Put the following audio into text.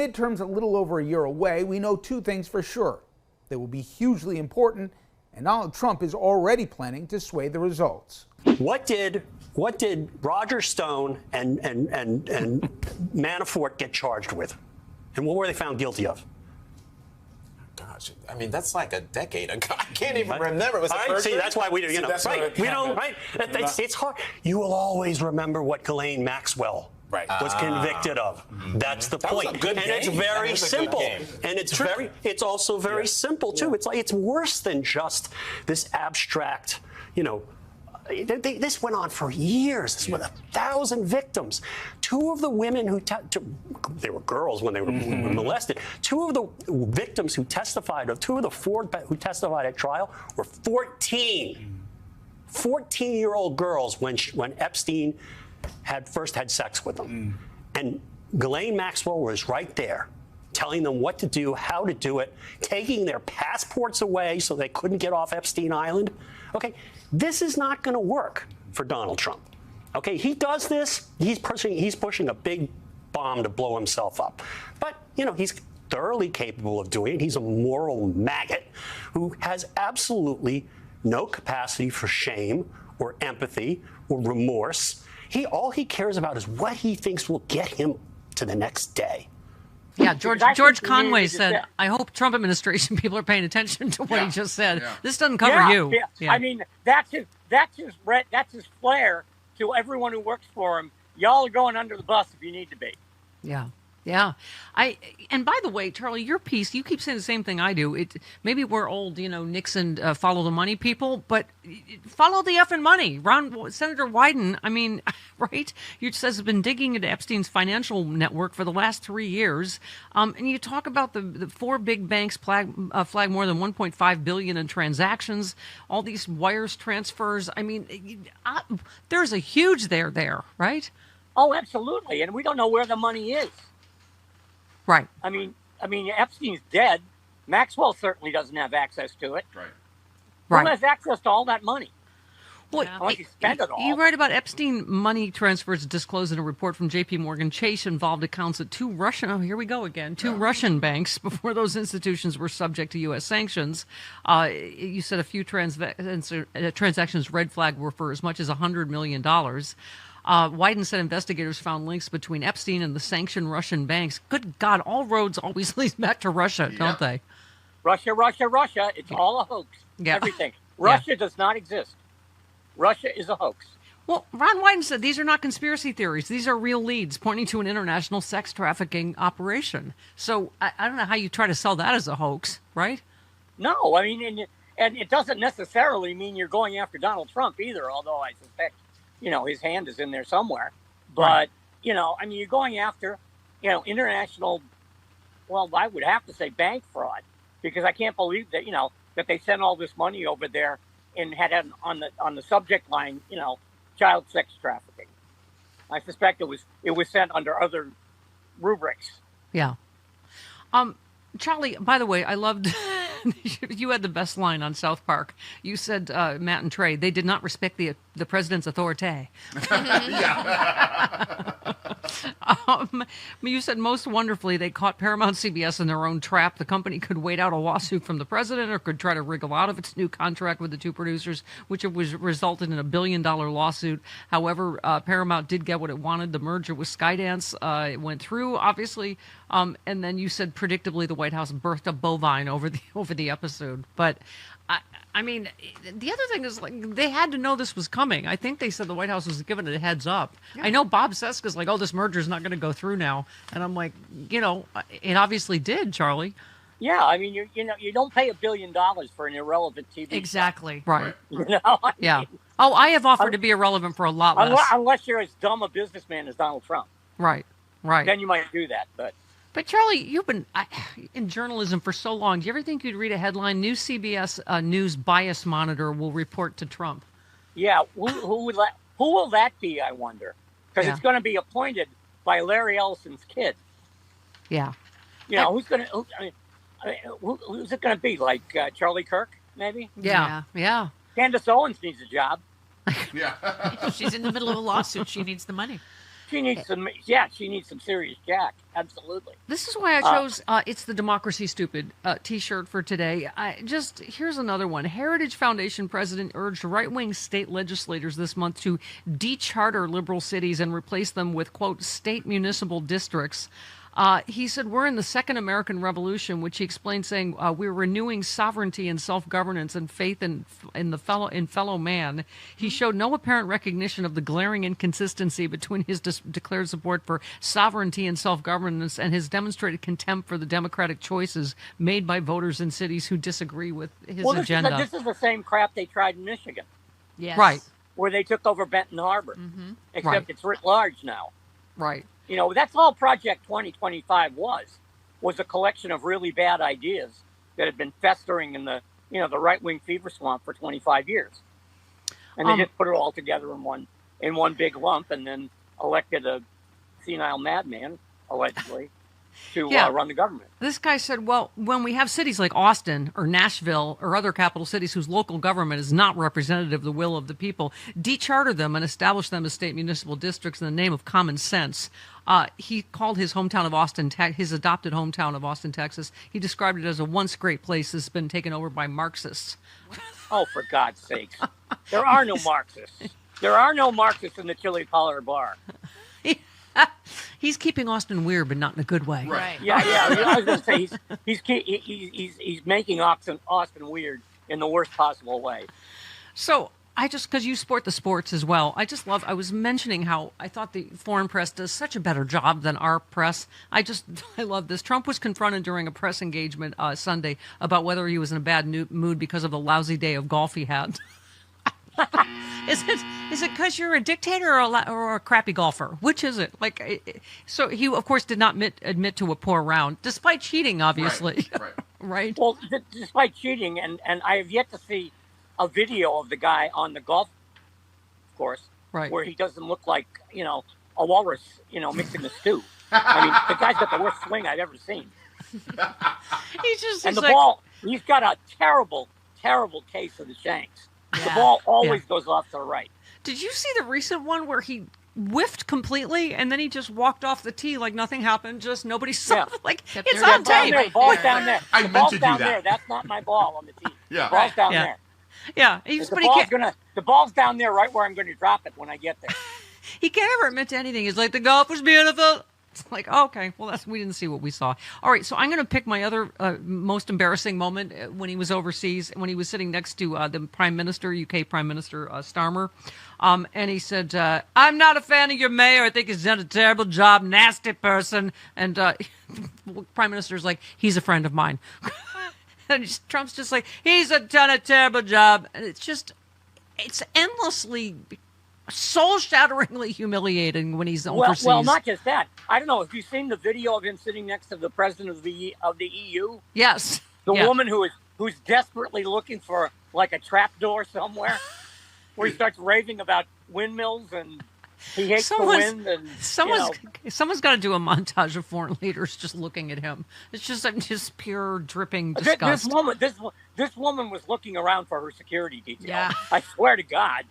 midterms a little over a year away, we know two things for sure. They will be hugely important, and Donald Trump is already planning to sway the results. What did Roger Stone and Manafort get charged with? And what were they found guilty of? Gosh, I mean, that's like a decade ago. I can't even remember. Was it see, that's why we do, you know, right? We don't, right? It's hard. You will always remember what Ghislaine Maxwell was convicted of. That's the point. Good and game. it's very simple. And it's also very simple too. It's like it's worse than just this abstract, you know. This went on for years. This was 1,000 victims. Two of the women who they were girls when they were molested. Two of the victims who testified, or two of the four who testified at trial, were 14. 14-year-old girls when Epstein first had sex with them. And Ghislaine Maxwell was right there, telling them what to do, how to do it, taking their passports away so they couldn't get off Epstein Island. Okay, this is not going to work for Donald Trump. Okay, he does this, he's pushing a big bomb to blow himself up. But, you know, he's thoroughly capable of doing it. He's a moral maggot who has absolutely no capacity for shame or empathy or remorse. All he cares about is what he thinks will get him to the next day. Yeah, George Conway said, I hope Trump administration people are paying attention to what he just said. Yeah. This doesn't cover you. Yeah. I mean, that's his flair to everyone who works for him. Y'all are going under the bus if you need to be. Yeah. Yeah. And by the way, Charlie, your piece, you keep saying the same thing I do. Maybe we're old, you know, Nixon, follow the money people, but follow the effing money. Senator Wyden, I mean, right? You says has been digging into Epstein's financial network for the last 3 years. And you talk about the four big banks flag more than $1.5 billion in transactions, all these wires transfers. I mean, there's a huge there, right? Oh, absolutely. And we don't know where the money is. Right. I mean, Epstein's dead. Maxwell certainly doesn't have access to it. Right. Who has access to all that money? Well, unless he spent it all. You write about Epstein money transfers disclosed in a report from J.P. Morgan Chase involved accounts at two Russian banks before those institutions were subject to U.S. sanctions. You said a few transactions red flag were for as much as $100 million. Wyden said investigators found links between Epstein and the sanctioned Russian banks. Good God, all roads always lead back to Russia, don't they? Russia. It's all a hoax. Yeah. Everything. Russia does not exist. Russia is a hoax. Well, Ron Wyden said these are not conspiracy theories. These are real leads pointing to an international sex trafficking operation. So I don't know how you try to sell that as a hoax, right? No, I mean, and it doesn't necessarily mean you're going after Donald Trump either, although I suspect his hand is in there somewhere. But, I mean, you're going after, international, well, I would have to say bank fraud, because I can't believe that, that they sent all this money over there and had it on the subject line, child sex trafficking. I suspect it was sent under other rubrics. Yeah. Charlie, by the way, I loved you had the best line on South Park. You said, Matt and Trey, they did not respect the president's authority. You said most wonderfully they caught Paramount CBS in their own trap. The company could wait out a lawsuit from the president or could try to wriggle out of its new contract with the two producers, which resulted in a $1 billion lawsuit. However, Paramount did get what it wanted. The merger with Skydance it went through, obviously. And then you said predictably the White House birthed a bovine over the episode. But I mean, the other thing is, like, they had to know this was coming. I think they said the White House was giving it a heads up. Yeah. I know Bob Seska's like, oh, this merger is not going to go through now. And I'm like, it obviously did, Charlie. Yeah, I mean, you don't pay $1 billion for an irrelevant TV. Exactly. Show. Right. Yeah. Oh, I have offered to be irrelevant for a lot less. Unless you're as dumb a businessman as Donald Trump. Right. Then you might do that, But Charlie, you've been in journalism for so long. Do you ever think you'd read a headline, New CBS News Bias Monitor will report to Trump? Yeah, who will that be, I wonder? Because it's going to be appointed by Larry Ellison's kid. Yeah. Who's it going to be? Like Charlie Kirk, maybe? Yeah. Candace Owens needs a job. Yeah. She's in the middle of a lawsuit. She needs the money. She needs some. Yeah, she needs some serious jack. Absolutely. This is why I chose "It's the Democracy Stupid" T-shirt for today. Here's another one. Heritage Foundation president urged right-wing state legislators this month to decharter liberal cities and replace them with, quote, state municipal districts. He said, we're in the second American Revolution, which he explained, saying we're renewing sovereignty and self-governance and faith in fellow man. He showed no apparent recognition of the glaring inconsistency between his declared support for sovereignty and self-governance and his demonstrated contempt for the democratic choices made by voters in cities who disagree with his agenda. This is the same crap they tried in Michigan. Yes. Right. Where they took over Benton Harbor. Mm-hmm. Except it's writ large now. Right. You know, that's all Project 2025 was a collection of really bad ideas that had been festering in the right-wing fever swamp for 25 years. And they just put it all together in one big lump and then elected a senile madman, allegedly, to run the government. This guy said, well, when we have cities like Austin or Nashville or other capital cities whose local government is not representative of the will of the people, decharter them and establish them as state municipal districts in the name of common sense. He called his hometown of Austin, his adopted hometown of Austin, Texas, he described it as a once great place that's been taken over by Marxists. Oh, for God's sakes. There are no Marxists. There are no Marxists in the Chili Collar Bar. He's keeping Austin weird, but not in a good way. Right. Yeah. I was going to say he's making Austin weird in the worst possible way. So because you support the sports as well, I was mentioning how I thought the foreign press does such a better job than our press. I love this. Trump was confronted during a press engagement Sunday about whether he was in a bad mood because of the lousy day of golf he had. Is it because you're a dictator or a crappy golfer? Which is it? So he, of course, did not admit to a poor round, despite cheating, obviously. Right. Well, despite cheating, and I have yet to see a video of the guy on the golf course where he doesn't look like, a walrus, mixing the stew. I mean, the guy's got the worst swing I've ever seen. Ball, he's got a terrible, terrible case of the shanks. Yeah. The ball always goes off to the right. Did you see the recent one where he whiffed completely and then he just walked off the tee like nothing happened? Just nobody saw. It's on tape. The ball's down there. I meant to do that. There. That's not my ball on the tee. Yeah. The ball's down there. Yeah. The ball's down there right where I'm going to drop it when I get there. He can't ever admit to anything. He's like, the golf was beautiful. It's like, oh, okay, well, we didn't see what we saw. All right, so I'm going to pick my other most embarrassing moment when he was overseas, when he was sitting next to the Prime Minister, UK Prime Minister Starmer, and he said, I'm not a fan of your mayor. I think he's done a terrible job, nasty person. And Prime Minister's like, he's a friend of mine. And Trump's just like, he's done a terrible job. And it's endlessly soul-shatteringly humiliating when he's overseas. Well, not just that. I don't know. Have you seen the video of him sitting next to the president of the EU? Yes. The woman who's desperately looking for like a trap door somewhere, where he starts raving about windmills and he hates the wind. And someone's got to do a montage of foreign leaders just looking at him. It's just pure dripping disgust. This woman was looking around for her security detail. Yeah. I swear to God.